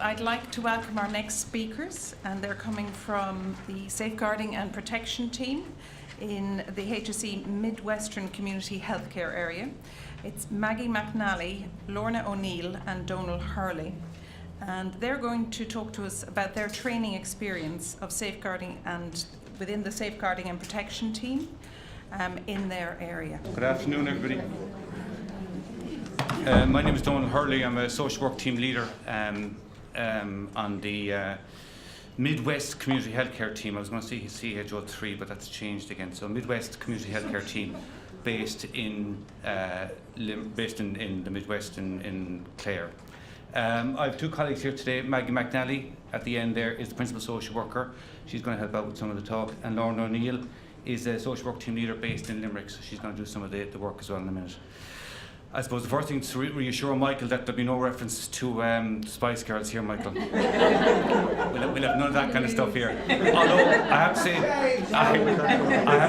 I'd like to welcome our next speakers, and they're coming from the Safeguarding and Protection team in the HSE Midwestern Community Healthcare area. It's Maggie McNally, Lorna O'Neill and Donal Hurley. And they're going to talk to us about their training experience of safeguarding and within the Safeguarding and Protection team in their area. Good afternoon, everybody. My name is Donal Hurley. I'm a social work team leader on the Midwest Community Healthcare team. I was going to say CHO3, but that's changed again. So Midwest Community Healthcare team, based in the Midwest in Clare. I have two colleagues here today. Maggie McNally at the end there is the principal social worker. She's going to help out with some of the talk. And Lorna O'Neill is a social work team leader based in Limerick, so she's going to do some of the work as well in a minute. I suppose the first thing is to reassure Michael that there'll be no reference to Spice Girls here, Michael. we'll have none of that kind of stuff here. Although I have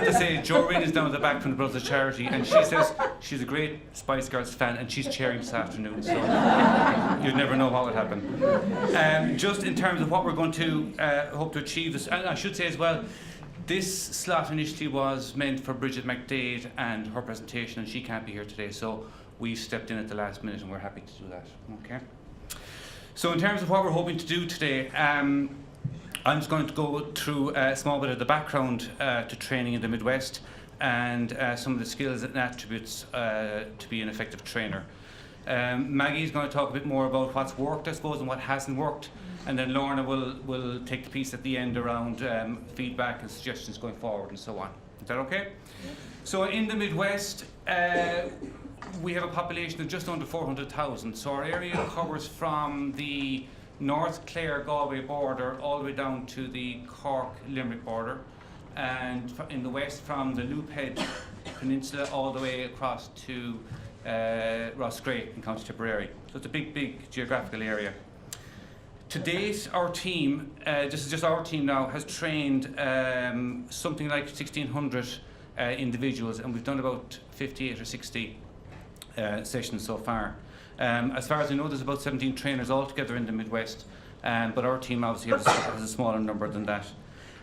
to say, Joreen is down at the back from the Brothers Charity, and she says she's a great Spice Girls fan, and she's chairing this afternoon, so you'd never know what would happen. Just in terms of what we're going to hope to achieve, this, and I should say as well, this slot initially was meant for Bridget McDade and her presentation, and she can't be here today, so we stepped in at the last minute and we're happy to do that. Okay. So in terms of what we're hoping to do today, I'm just going to go through a small bit of the background to training in the Midwest and some of the skills and attributes to be an effective trainer. Maggie's going to talk a bit more about what's worked, I suppose, and what hasn't worked. And then Lorna will take the piece at the end around feedback and suggestions going forward and so on. Is that okay? Yes. So in the Midwest, we have a population of just under 400,000. So our area covers from the North Clare-Galway border all the way down to the Cork-Limerick border. And in the west from the Loophead Peninsula all the way across to Roscrea in County Tipperary. So it's a big geographical area. To date, our team, this is just our team now, has trained something like 1,600 individuals, and we've done about 58 or 60 sessions so far. As far as I know, there's about 17 trainers altogether in the Midwest, but our team obviously has a smaller number than that.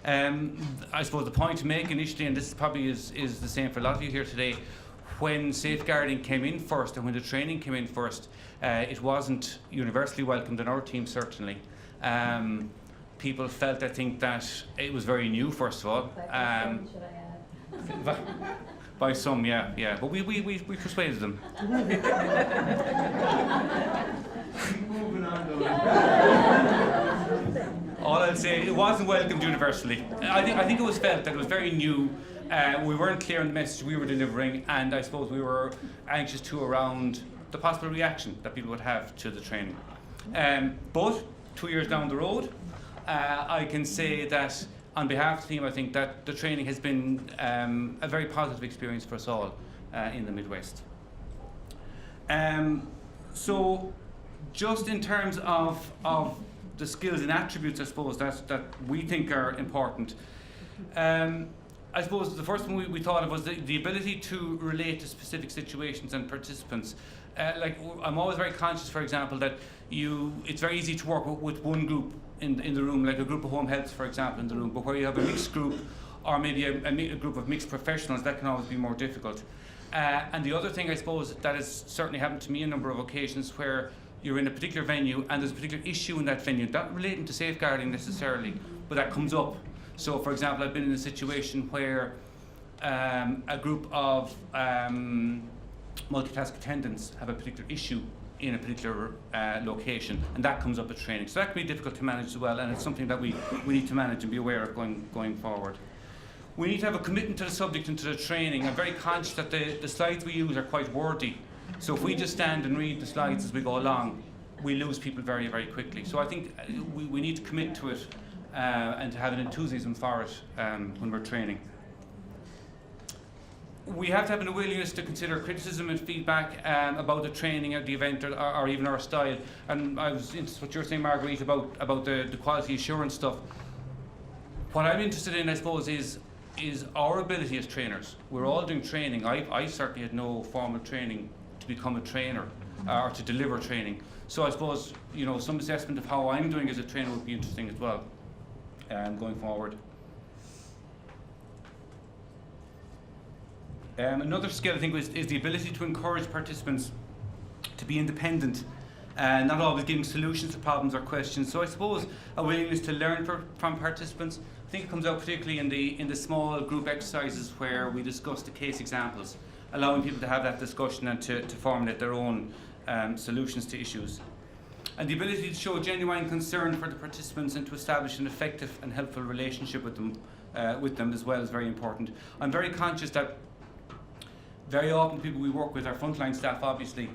I suppose the point to make initially, and this probably is the same for a lot of you here today, when safeguarding came in first and when the training came in first, it wasn't universally welcomed in our team, certainly. People felt, I think, that it was very new, first of all. By some, yeah. But we persuaded them. Moving on, all I'll say, it wasn't welcomed universally. I think it was felt that it was very new. We weren't clear on the message we were delivering, and I suppose we were anxious too around the possible reaction that people would have to the training. But 2 years down the road, I can say that on behalf of the team, I think that the training has been a very positive experience for us all in the Midwest. So just in terms of the skills and attributes, I suppose, that we think are important, I suppose the first one we thought of was the ability to relate to specific situations and participants. Like, I'm always very conscious, for example, that it's very easy to work with one group in the room, like a group of home health, for example, in the room, but where you have a mixed group or maybe a group of mixed professionals, that can always be more difficult. And the other thing, I suppose, that has certainly happened to me a number of occasions where you're in a particular venue and there's a particular issue in that venue, not relating to safeguarding necessarily, but that comes up. So, for example, I've been in a situation where a group of multitask attendants have a particular issue in a particular location, and that comes up at training. So that can be difficult to manage as well, and it's something that we need to manage and be aware of going forward. We need to have a commitment to the subject and to the training. I'm very conscious that the slides we use are quite wordy. So if we just stand and read the slides as we go along, we lose people very, very quickly. So I think we need to commit to it and to have an enthusiasm for it when we're training. We have to have a willingness to consider criticism and feedback about the training or the event or even our style. And I was interested in what you were saying, Marguerite, about the quality assurance stuff. What I'm interested in, I suppose, is our ability as trainers. We're all doing training. I certainly had no formal training to to become a trainer or to deliver training. So I suppose, you know, some assessment of how I'm doing as a trainer would be interesting as well going forward. Another skill I think is the ability to encourage participants to be independent and not always giving solutions to problems or questions. So I suppose a willingness to learn from participants. I think it comes out particularly in the small group exercises where we discuss the case examples, allowing people to have that discussion and to formulate their own solutions to issues. And the ability to show genuine concern for the participants and to establish an effective and helpful relationship with them as well is very important. I'm very conscious that very often people we work with are frontline staff, obviously,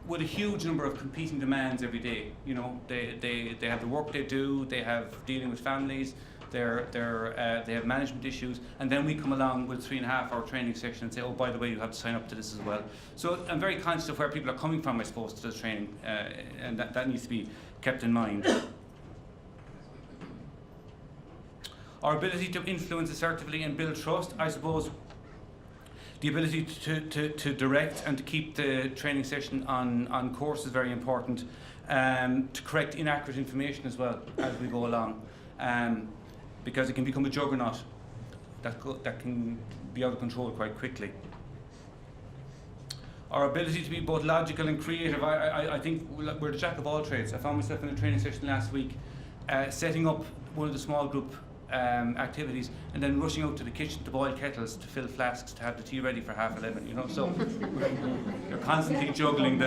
with a huge number of competing demands every day. You know, they have the work they do, they have dealing with families, they have management issues, and then we come along with a 3.5-hour training session and say, oh, by the way, you have to sign up to this as well. So I'm very conscious of where people are coming from, I suppose, to this training, and that needs to be kept in mind. Our ability to influence assertively and build trust, I suppose. The ability to direct and to keep the training session on course is very important. To correct inaccurate information as well as we go along, because it can become a juggernaut that can be out of control quite quickly. Our ability to be both logical and creative. I think we're the jack of all trades. I found myself in a training session last week, setting up one of the small group activities and then rushing out to the kitchen to boil kettles, to fill flasks, to have the tea ready for 11:30, you know, so you're constantly juggling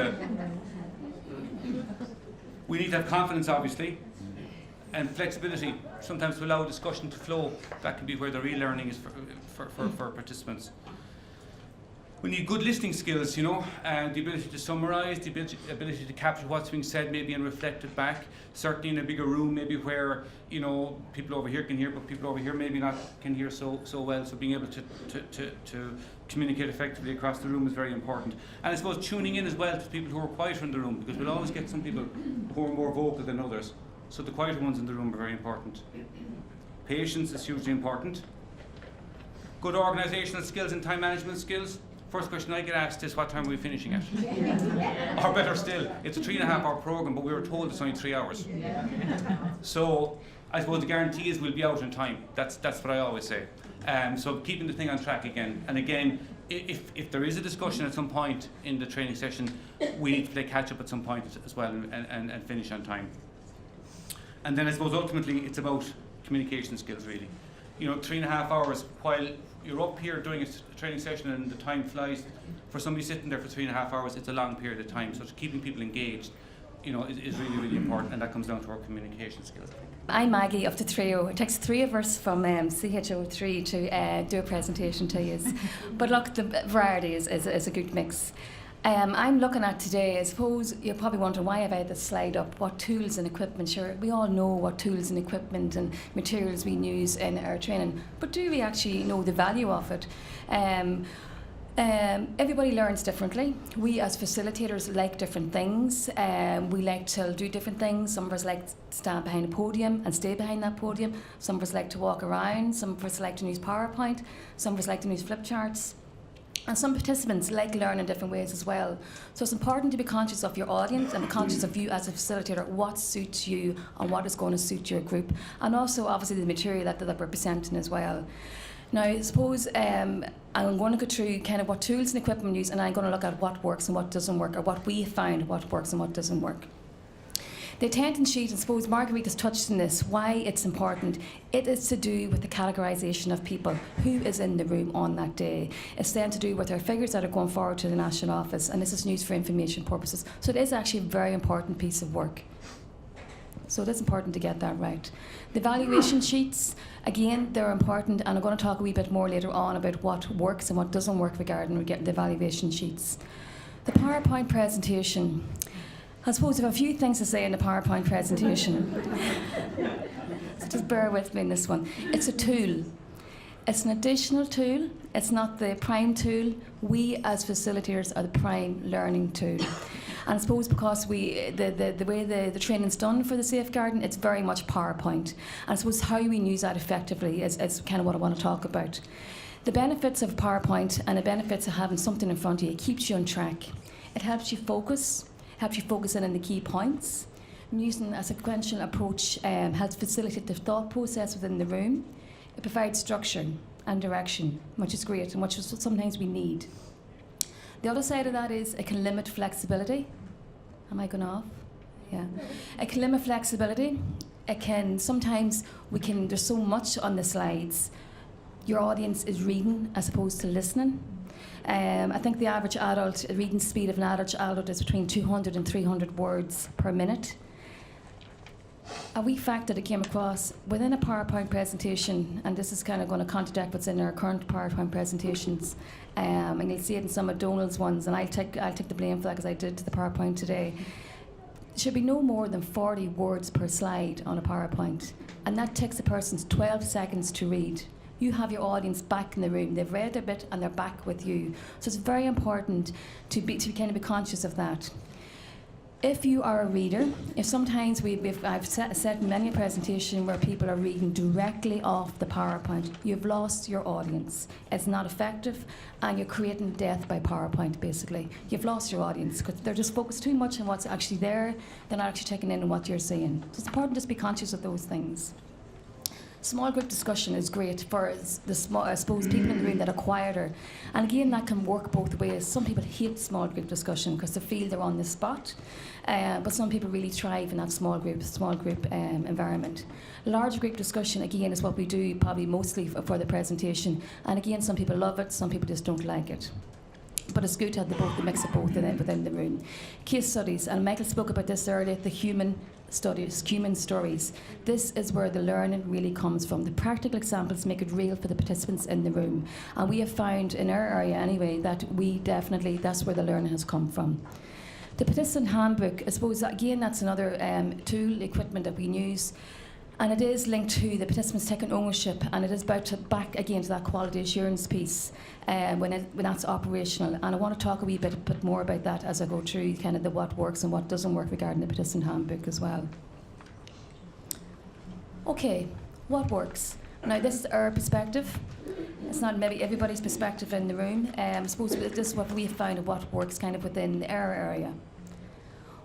we need to have confidence, obviously, and flexibility, sometimes to allow discussion to flow. That can be where the real learning is for participants. We need good listening skills, you know, and the ability to summarise, the ability to capture what's being said maybe and reflect it back. Certainly in a bigger room, maybe where, you know, people over here can hear, but people over here maybe not can hear so well. So being able to communicate effectively across the room is very important. And I suppose tuning in as well to people who are quieter in the room, because we'll always get some people who are more vocal than others. So the quieter ones in the room are very important. Patience is hugely important. Good organisational skills and time management skills. First question I get asked is, what time are we finishing at? Or better still, it's a 3.5-hour programme, but we were told it's only 3 hours. So I suppose the guarantee is we'll be out in time. That's what I always say. So keeping the thing on track again. And again, if there is a discussion at some point in the training session, we need to play catch up at some point as well and finish on time. And then I suppose ultimately it's about communication skills, really. You know, 3.5 hours, while you're up here doing a training session and the time flies, for somebody sitting there for 3.5 hours, it's a long period of time. So keeping people engaged, you know, is really, really important, and that comes down to our communication skills, I think. I'm Maggie of the trio. It takes 3 of us from CHO3 to do a presentation to you. But look, the variety is a good mix. I'm looking at today, I suppose you're probably wondering why have I had this slide up, what tools and equipment. Sure, we all know what tools and equipment and materials we use in our training, but do we actually know the value of it? Everybody learns differently. We as facilitators like different things. We like to do different things. Some of us like to stand behind a podium and stay behind that podium. Some of us like to walk around. Some of us like to use PowerPoint. Some of us like to use flip charts. And some participants like learning different ways as well. So it's important to be conscious of your audience and be conscious of you as a facilitator, what suits you and what is going to suit your group. And also obviously the material that we're presenting as well. Now I suppose I'm going to go through kind of what tools and equipment we use, and I'm going to look at what works and what doesn't work, or what we find what works and what doesn't work. The attendance sheet, I suppose Marguerite has touched on this, why it's important. It is to do with the categorisation of people, who is in the room on that day. It's then to do with our figures that are going forward to the National Office, and this is used for information purposes. So it is actually a very important piece of work. So it is important to get that right. The evaluation sheets, again, they're important, and I'm going to talk a wee bit more later on about what works and what doesn't work regarding the evaluation sheets. The PowerPoint presentation. I suppose I have a few things to say in the PowerPoint presentation. So just bear with me in this one. It's a tool. It's an additional tool. It's not the prime tool. We as facilitators are the prime learning tool. And I suppose because the way the training's done for the safeguarding, it's very much PowerPoint. And I suppose how we use that effectively is kind of what I want to talk about. The benefits of PowerPoint and the benefits of having something in front of you, it keeps you on track. It helps you focus in on the key points. And using a sequential approach helps facilitate the thought process within the room. It provides structure and direction, which is great and which is what sometimes we need. The other side of that is it can limit flexibility. Am I going off? Yeah. It can limit flexibility. It can, sometimes there's so much on the slides. Your audience is reading as opposed to listening. I think the average adult reading speed of an adult is between 200 and 300 words per minute. A wee fact that I came across within a PowerPoint presentation, and this is kind of going to contradict what's in our current PowerPoint presentations, and you'll see it in some of Donald's ones, and I'll take the blame for that because I did to the PowerPoint today. There should be no more than 40 words per slide on a PowerPoint, and that takes a person's 12 seconds to read. You have your audience back in the room. They've read a bit and they're back with you. So it's very important to kind of be conscious of that. If you are a reader, if sometimes I've said in many a presentation where people are reading directly off the PowerPoint, you've lost your audience. It's not effective, and you're creating death by PowerPoint, basically. You've lost your audience because they're just focused too much on what's actually there. They're not actually taking in on what you're saying. So it's important just to be conscious of those things. Small group discussion is great for the small, I suppose, people in the room that are quieter. And again, that can work both ways. Some people hate small group discussion because they feel they're on the spot, but some people really thrive in that small group environment. Large group discussion, again, is what we do probably mostly for the presentation. And again, some people love it, some people just don't like it. But it's good to have the mix of both within the room. Case studies, and Michael spoke about this earlier, the human stories. This is where the learning really comes from. The practical examples make it real for the participants in the room. And we have found, in our area anyway, that that's where the learning has come from. The participant handbook, I suppose, again, that's another tool, equipment that we use. And it is linked to the participants taking ownership, and it is back again to that quality assurance piece when that's operational. And I want to talk a wee bit more about that as I go through kind of the what works and what doesn't work regarding the participant handbook as well. Okay, what works? Now this is our perspective. It's not maybe everybody's perspective in the room. I suppose this is what we have found of what works kind of within our area.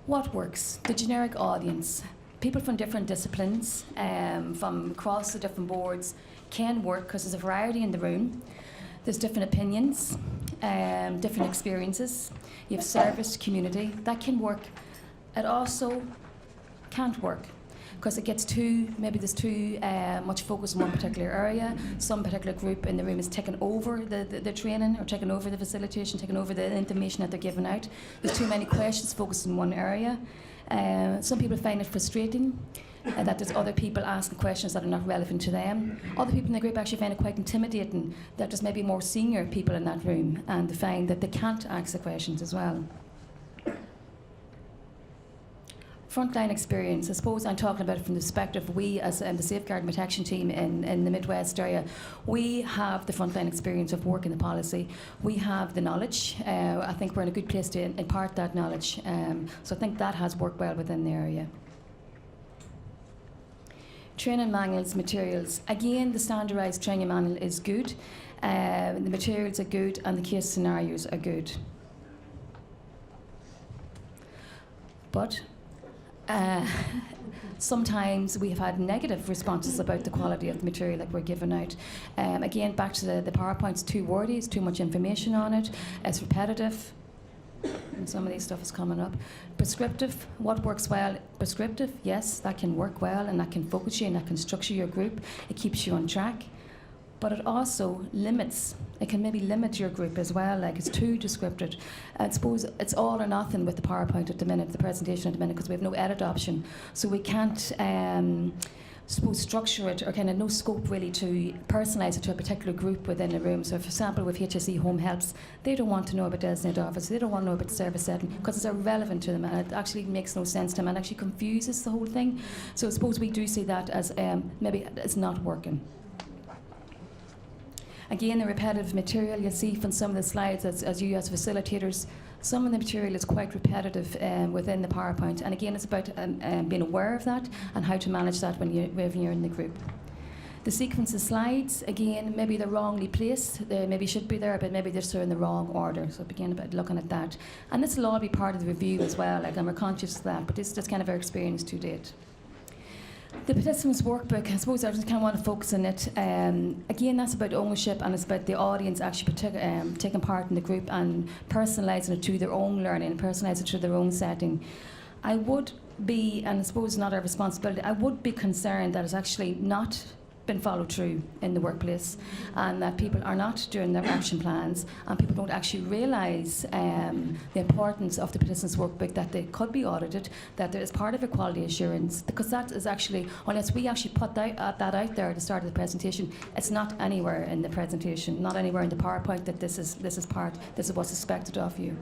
What works? The generic audience. People from different disciplines, from across the different boards, can work because there's a variety in the room. There's different opinions, different experiences. You have service, community. That can work. It also can't work because it gets there's too much focus on one particular area. Some particular group in the room is taking over the training or taking over the facilitation, taking over the information that they're giving out. There's too many questions focused in one area. Some people find it frustrating that there's other people asking questions that are not relevant to them. Other people in the group actually find it quite intimidating that there's maybe more senior people in that room and they find that they can't ask the questions as well. Frontline experience, I suppose I'm talking about it from the perspective we as the Safeguard and Protection team in the Midwest area, we have the frontline experience of working the policy. We have the knowledge. I think we're in a good place to impart that knowledge. So I think that has worked well within the area. Training manuals, materials. Again, the standardised training manual is good. The materials are good and the case scenarios are good. But sometimes we have had negative responses about the quality of the material that we're giving out. Again, back to the PowerPoint's too wordy, it's too much information on it, it's repetitive, and some of these stuff is coming up. Prescriptive, what works well? Prescriptive, yes, that can work well and that can focus you and that can structure your group. It keeps you on track. But it also limits, it can maybe limit your group as well, like it's too descriptive. I suppose it's all or nothing with the PowerPoint at the minute, the presentation at the minute, because we have no edit option. So we can't, suppose, structure it or kind of no scope really to personalise it to a particular group within a room. So for example, with HSE Home Helps, they don't want to know about designated office, they don't want to know about the service setting because it's irrelevant to them and it actually makes no sense to them and actually confuses the whole thing. So I suppose we do see that as maybe it's not working. Again, the repetitive material, you'll see from some of the slides as you as facilitators, some of the material is quite repetitive within the PowerPoint. And again, it's about being aware of that and how to manage that when you're in the group. The sequence of slides, again, maybe they're wrongly placed. They maybe should be there, but maybe they're still in the wrong order. So begin about looking at that. And this will all be part of the review as well, like, and we're conscious of that, but this is just kind of our experience to date. The participants' workbook, I suppose I just kind of want to focus on it. Again, that's about ownership, and it's about the audience actually taking part in the group and personalising it to their own learning, personalising it to their own setting. I would be, and I suppose not our responsibility, I would be concerned that it's actually not been followed through in the workplace, and that people are not doing their action plans, and people don't actually realise the importance of the participants' workbook, that they could be audited, that there is part of a quality assurance, because that is actually, unless we actually put that out there at the start of the presentation, it's not anywhere in the presentation, not anywhere in the PowerPoint that this is what's expected of you.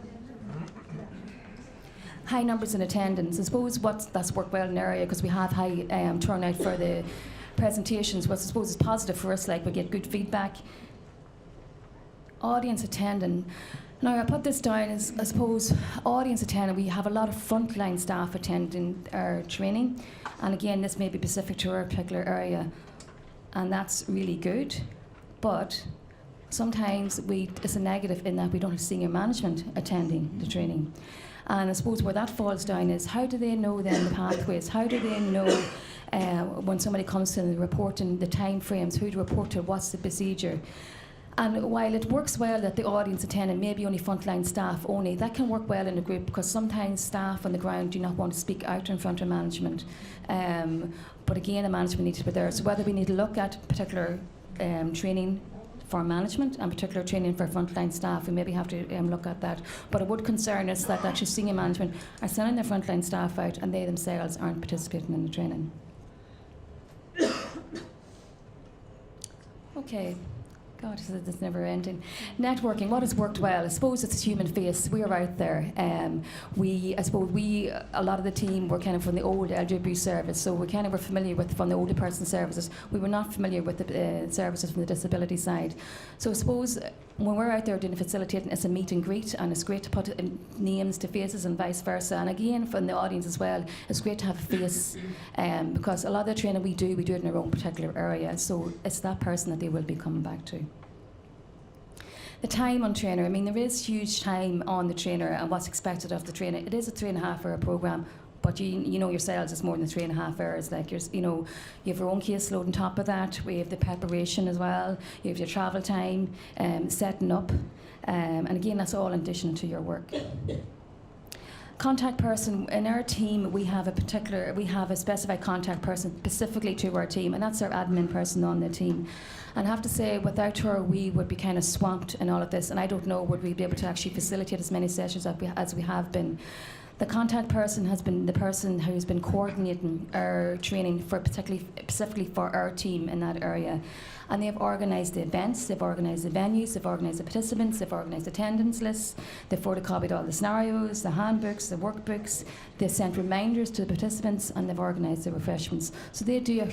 High numbers in attendance. I suppose that's worked well in the area because we have high turnout for the presentations, which I suppose is positive for us, like we get good feedback. Audience attending. Now I put this down as, I suppose, audience attending, we have a lot of frontline staff attending our training, and again this may be specific to our particular area, and that's really good, but sometimes it's a negative in that we don't have senior management attending the training. And I suppose where that falls down is, how do they know then the pathways? How do they know when somebody comes to the reporting, the time frames, who to report to, what's the procedure? And while it works well that the audience attending maybe only frontline staff only, that can work well in a group because sometimes staff on the ground do not want to speak out in front of management. But again, the management needs to be there. So whether we need to look at particular training for management and particular training for frontline staff, we maybe have to look at that. But it would concern us that actually senior management are sending their frontline staff out and they themselves aren't participating in the training. Okay. God, it's never ending. Networking, what has worked well? I suppose it's human face. We're out there. A lot of the team were kind of from the old LGB service, so we kind of were familiar with from the older person services. We were not familiar with the services from the disability side. So I suppose when we're out there doing facilitating, it's a meet and greet, and it's great to put names to faces and vice versa. And again, from the audience as well, it's great to have a face, because a lot of the training we do it in our own particular area. So it's that person that they will be coming back to. The time on trainer, I mean, there is huge time on the trainer and what's expected of the trainer. It is a 3.5-hour programme, but you know yourselves, it's more than 3.5 hours. Like, you have your own caseload on top of that. We have the preparation as well. You have your travel time, setting up, and again, that's all in addition to your work. Contact person, in our team we have a specified contact person specifically to our team, and that's our admin person on the team. And I have to say, without her we would be kind of swamped in all of this, and I don't know would we be able to actually facilitate as many sessions as we have been. The contact person has been the person who's been coordinating our training specifically for our team in that area. And they've organised the events, they've organised the venues, they've organised the participants, they've organised attendance lists, they've photocopied all the scenarios, the handbooks, the workbooks, they've sent reminders to the participants, and they've organised the refreshments. So they do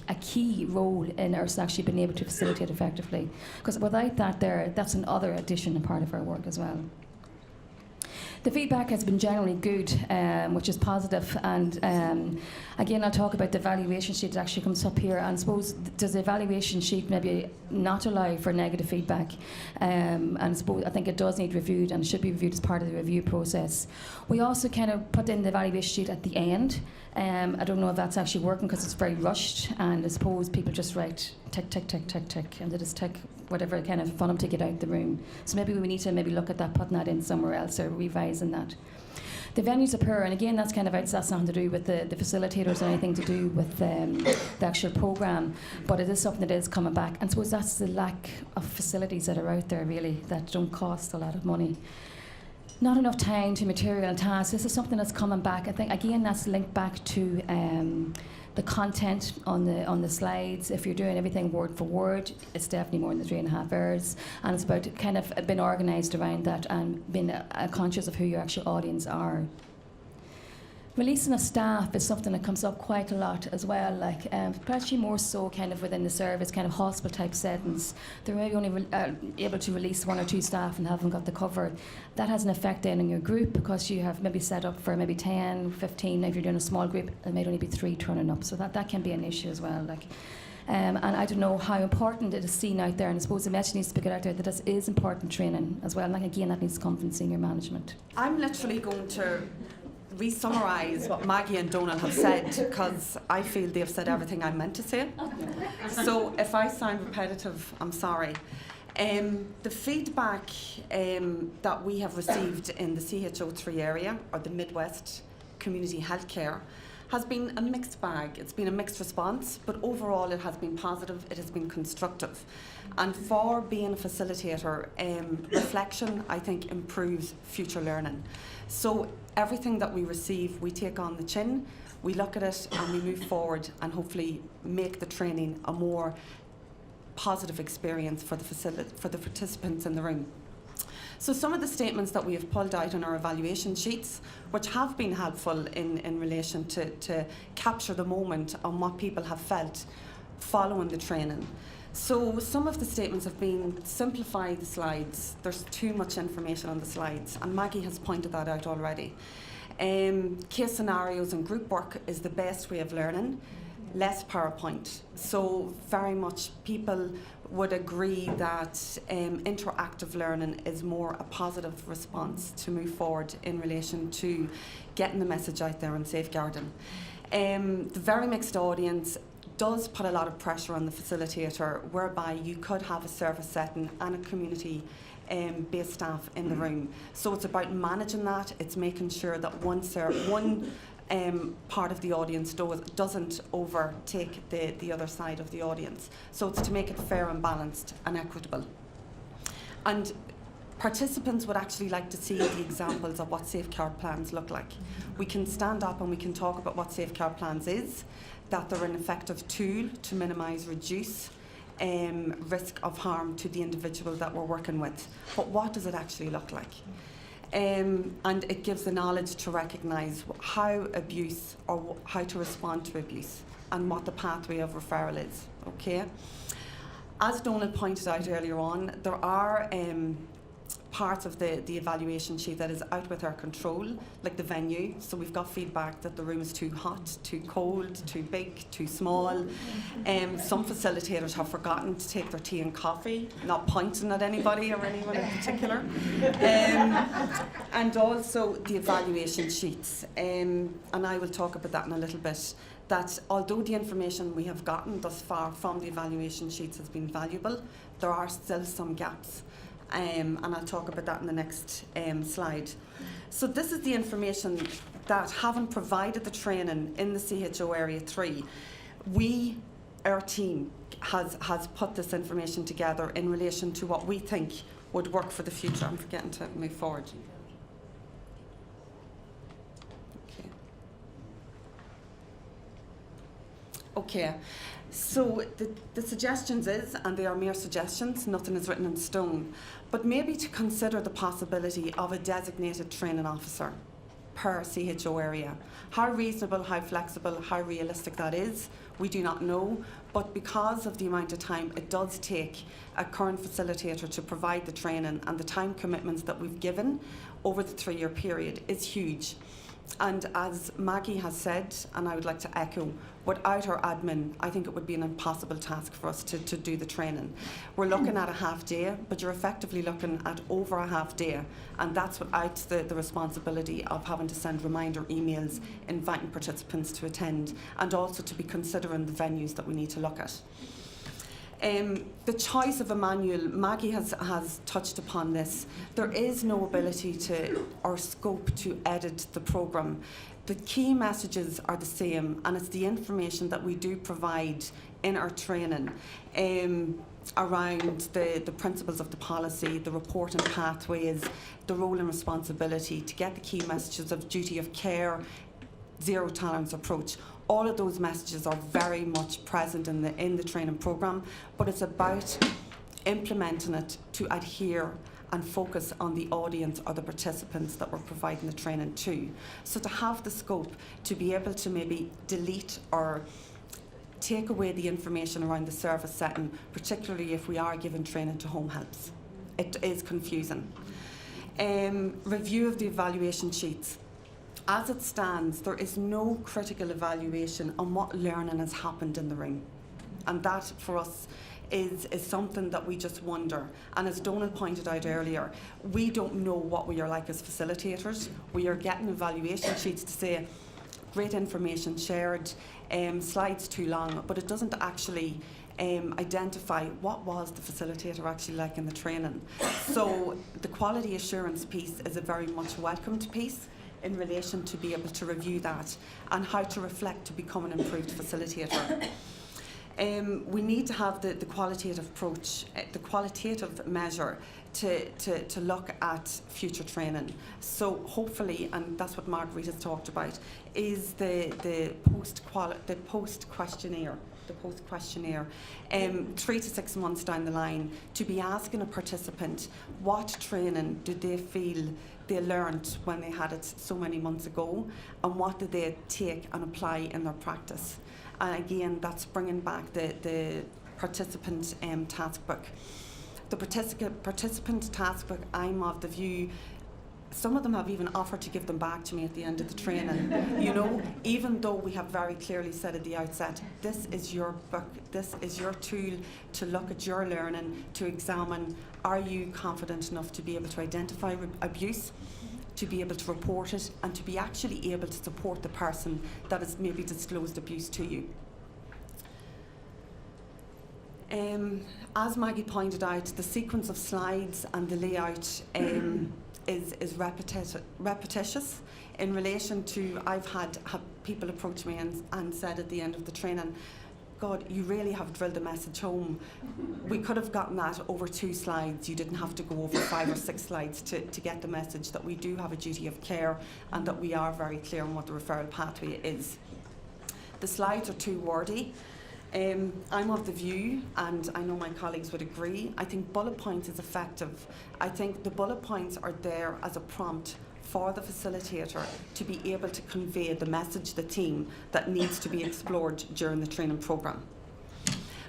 a key role in us actually being able to facilitate effectively. Because without that that's another addition and part of our work as well. The feedback has been generally good, which is positive, and again I'll talk about the evaluation sheet that actually comes up here, and I suppose does the evaluation sheet maybe not allow for negative feedback, and I think it does need reviewed and should be reviewed as part of the review process. We also kind of put in the evaluation sheet at the end. I don't know if that's actually working because it's very rushed, and I suppose people just write tick, tick, tick, tick, tick, and they just tick whatever kind of fun them to get out the room. So maybe we need to look at that, putting that in somewhere else or revising that. The venues are poor, and again that's nothing to do with the facilitators or anything to do with the actual programme, but it is something that is coming back, and I suppose that's the lack of facilities that are out there really that don't cost a lot of money. Not enough time to material and tasks. This is something that's coming back. I think again that's linked back to the content on the slides. If you're doing everything word for word, it's definitely more than the 3.5 hours, and it's about kind of being organised around that and being conscious of who your actual audience are. Releasing of staff is something that comes up quite a lot as well, like especially more so kind of within the service, kind of hospital type settings. They're maybe only able to release 1 or 2 staff and haven't got the cover. That has an effect then on your group because you have maybe set up for maybe 10, 15. If you're doing a small group, there might only be 3 turning up, so that can be an issue as well. Like, And I don't know how important it is seen out there, and I suppose the message needs to be get out there that this is important training as well. And again, that needs to come from senior management. I'm literally going to re-summarise what Maggie and Donal have said, because I feel they've said everything I meant to say. So if I sound repetitive, I'm sorry. The feedback that we have received in the CHO3 area, or the Midwest Community Healthcare, has been a mixed bag. It's been a mixed response, but overall it has been positive, it has been constructive. And for being a facilitator, reflection, I think, improves future learning. So everything that we receive, we take on the chin, we look at it and we move forward and hopefully make the training a more positive experience for the participants in the room. So some of the statements that we have pulled out on our evaluation sheets, which have been helpful in relation to capture the moment on what people have felt following the training. So some of the statements have been simplify the slides. There's too much information on the slides, and Maggie has pointed that out already. Case scenarios and group work is the best way of learning. Less PowerPoint. So very much people would agree that interactive learning is more a positive response to move forward in relation to getting the message out there and safeguarding. The very mixed audience does put a lot of pressure on the facilitator, whereby you could have a service setting and a community based staff in the room. So it's about managing that. It's making sure that one part of the audience doesn't overtake the other side of the audience. So it's to make it fair and balanced and equitable. And participants would actually like to see the examples of what safeguard plans look like. We can stand up and we can talk about what safeguard plans is, that they're an effective tool to minimise, reduce risk of harm to the individual that we're working with. But what does it actually look like? And it gives the knowledge to recognise how abuse, or how to respond to abuse, and what the pathway of referral is. Okay. As Donald pointed out earlier on, there are parts of the evaluation sheet that is out with our control, like the venue. So we've got feedback that the room is too hot, too cold, too big, too small. Some facilitators have forgotten to take their tea and coffee, not pointing at anybody or anyone in particular. And also the evaluation sheets. And I will talk about that in a little bit. That although the information we have gotten thus far from the evaluation sheets has been valuable, there are still some gaps. And I'll talk about that in the next slide. So this is the information that, having provided the training in the CHO Area 3, our team has put this information together in relation to what we think would work for the future. I'm forgetting to move forward. Okay, so the suggestions is, and they are mere suggestions, nothing is written in stone, but maybe to consider the possibility of a designated training officer per CHO area. How reasonable, how flexible, how realistic that is, we do not know, but because of the amount of time it does take a current facilitator to provide the training, and the time commitments that we've given over the 3-year period is huge. And as Maggie has said, and I would like to echo, without our admin, I think it would be an impossible task for us to do the training. We're looking at a half day, but you're effectively looking at over a half day, and that's without the responsibility of having to send reminder emails, inviting participants to attend, and also to be considering the venues that we need to look at. The choice of a manual, Maggie has touched upon this. There is no ability to, or scope to edit the programme. The key messages are the same, and it's the information that we do provide in our training around the principles of the policy, the reporting pathways, the role and responsibility to get the key messages of duty of care, zero tolerance approach. All of those messages are very much present in the training programme, but it's about implementing it to adhere and focus on the audience or the participants that we're providing the training to. So to have the scope to be able to maybe delete or take away the information around the service setting, particularly if we are giving training to home helps. It is confusing. Review of the evaluation sheets. As it stands, there is no critical evaluation on what learning has happened in the room. And that for us is something that we just wonder. And as Donal pointed out earlier, we don't know what we are like as facilitators. We are getting evaluation sheets to say, great information shared, slides too long, but it doesn't actually identify what was the facilitator actually like in the training. So the quality assurance piece is a very much welcomed piece in relation to be able to review that and how to reflect to become an improved facilitator. We need to have the qualitative approach, the qualitative measure to look at future training. So hopefully, and that's what Marguerite has talked about, is the post questionnaire. 3 to 6 months down the line, to be asking a participant what training did they feel they learnt when they had it so many months ago, and what did they take and apply in their practice. And again, that's bringing back the participant task book. The participant task book, I'm of the view, some of them have even offered to give them back to me at the end of the training. You know, even though we have very clearly said at the outset, this is your book, this is your tool to look at your learning, to examine, are you confident enough to be able to identify abuse, to be able to report it, and to be actually able to support the person that has maybe disclosed abuse to you. As Maggie pointed out, the sequence of slides and the layout is repetitious in relation to, I've had people approach me and said at the end of the training, God, you really have drilled the message home. We could have gotten that over 2 slides. You didn't have to go over 5 or 6 slides to get the message that we do have a duty of care and that we are very clear on what the referral pathway is. The slides are too wordy. I'm of the view, and I know my colleagues would agree, I think bullet points is effective. I think the bullet points are there as a prompt for the facilitator to be able to convey the message, the theme that needs to be explored during the training programme.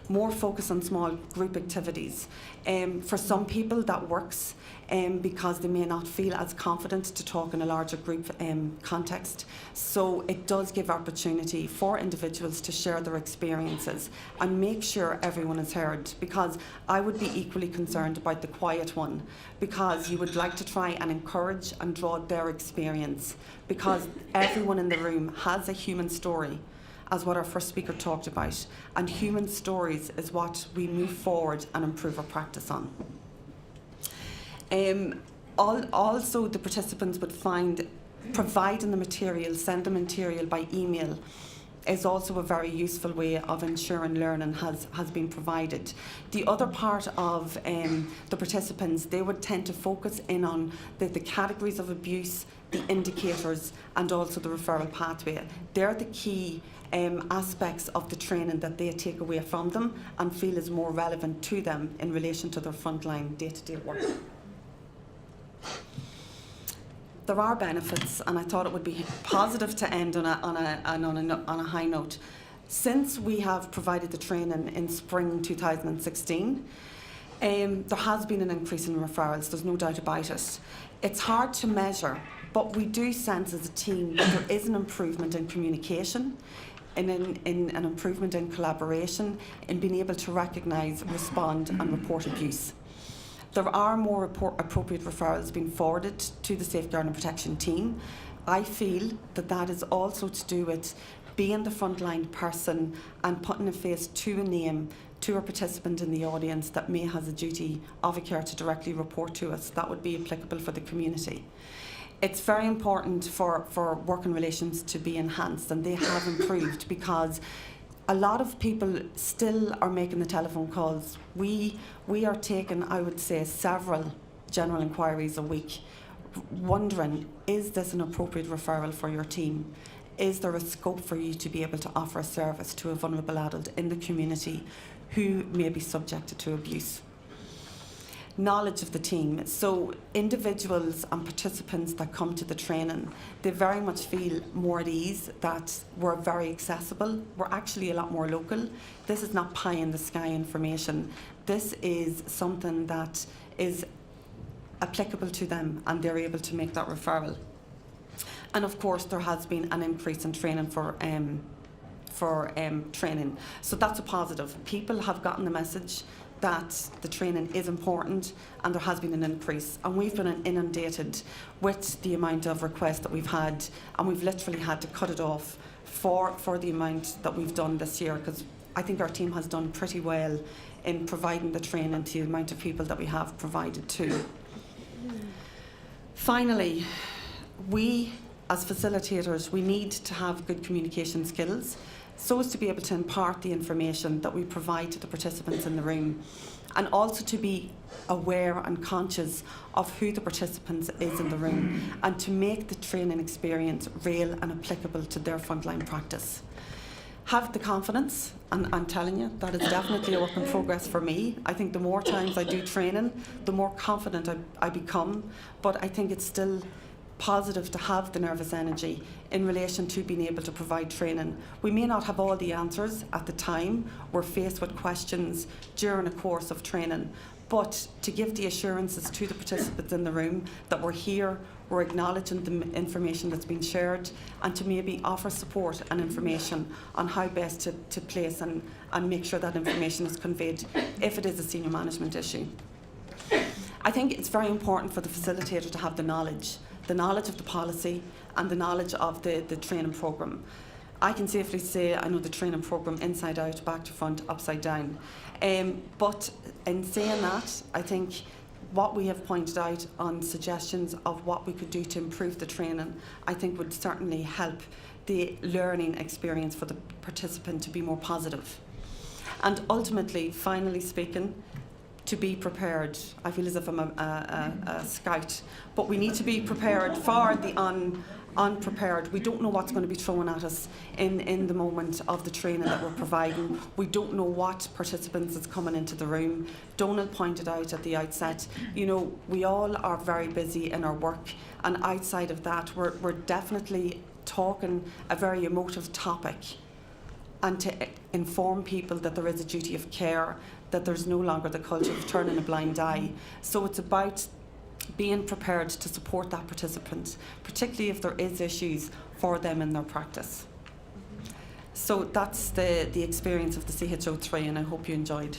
More focus on small group activities. For some people that works because they may not feel as confident to talk in a larger group context. So it does give opportunity for individuals to share their experiences and make sure everyone is heard, because I would be equally concerned about the quiet one, because you would like to try and encourage and draw their experience, because everyone in the room has a human story, as what our first speaker talked about, and human stories is what we move forward and improve our practice on. Also, the participants would find providing the material, send the material by email, is also a very useful way of ensuring learning has been provided. The other part of the participants, they would tend to focus in on the categories of abuse, the indicators, and also the referral pathway. They're the key aspects of the training that they take away from them and feel is more relevant to them in relation to their frontline day-to-day work. There are benefits, and I thought it would be positive to end on a high note. Since we have provided the training in spring 2016, there has been an increase in referrals, there's no doubt about it. It's hard to measure, but we do sense as a team that there is an improvement in communication, in an improvement in collaboration, in being able to recognise, respond and report abuse. There are more appropriate referrals being forwarded to the Safeguarding and Protection team. I feel that that is also to do with being the frontline person and putting a face to a name to a participant in the audience that may have a duty of a care to directly report to us. That would be applicable for the community. It's very important for working relations to be enhanced, and they have improved, because a lot of people still are making the telephone calls. We are taking, I would say, several general inquiries a week, wondering, is this an appropriate referral for your team? Is there a scope for you to be able to offer a service to a vulnerable adult in the community who may be subjected to abuse? Knowledge of the team. So individuals and participants that come to the training, they very much feel more at ease, that we're very accessible. We're actually a lot more local. This is not pie in the sky information. This is something that is applicable to them, and they're able to make that referral. And of course, there has been an increase in training for for training. So that's a positive. People have gotten the message that the training is important, and there has been an increase, and we've been inundated with the amount of requests that we've had, and we've literally had to cut it off for the amount that we've done this year, because I think our team has done pretty well in providing the training to the amount of people that we have provided to. Finally, we as facilitators, we need to have good communication skills so as to be able to impart the information that we provide to the participants in the room, and also to be aware and conscious of who the participants is in the room, and to make the training experience real and applicable to their frontline practice. Have the confidence, and I'm telling you, that is definitely a work in progress for me. I think the more times I do training, the more confident I become, but I think it's still positive to have the nervous energy in relation to being able to provide training. We may not have all the answers at the time. We're faced with questions during a course of training, but to give the assurances to the participants in the room that we're here, we're acknowledging the information that's been shared, and to maybe offer support and information on how best to place and make sure that information is conveyed if it is a senior management issue. I think it's very important for the facilitator to have the knowledge of the policy and the knowledge of the training programme. I can safely say I know the training programme inside out, back to front, upside down. But in saying that, I think what we have pointed out on suggestions of what we could do to improve the training, I think would certainly help the learning experience for the participant to be more positive. And ultimately, finally speaking, to be prepared. I feel as if I'm a scout, but we need to be prepared for the unprepared. We don't know what's going to be thrown at us in the moment of the training that we're providing. We don't know what participants is coming into the room. Donald pointed out at the outset, you know, we all are very busy in our work, and outside of that, we're definitely talking a very emotive topic, and to inform people that there is a duty of care, that there's no longer the culture of turning a blind eye. So it's about being prepared to support that participant, particularly if there is issues for them in their practice. So that's the experience of the CHO3, and I hope you enjoyed.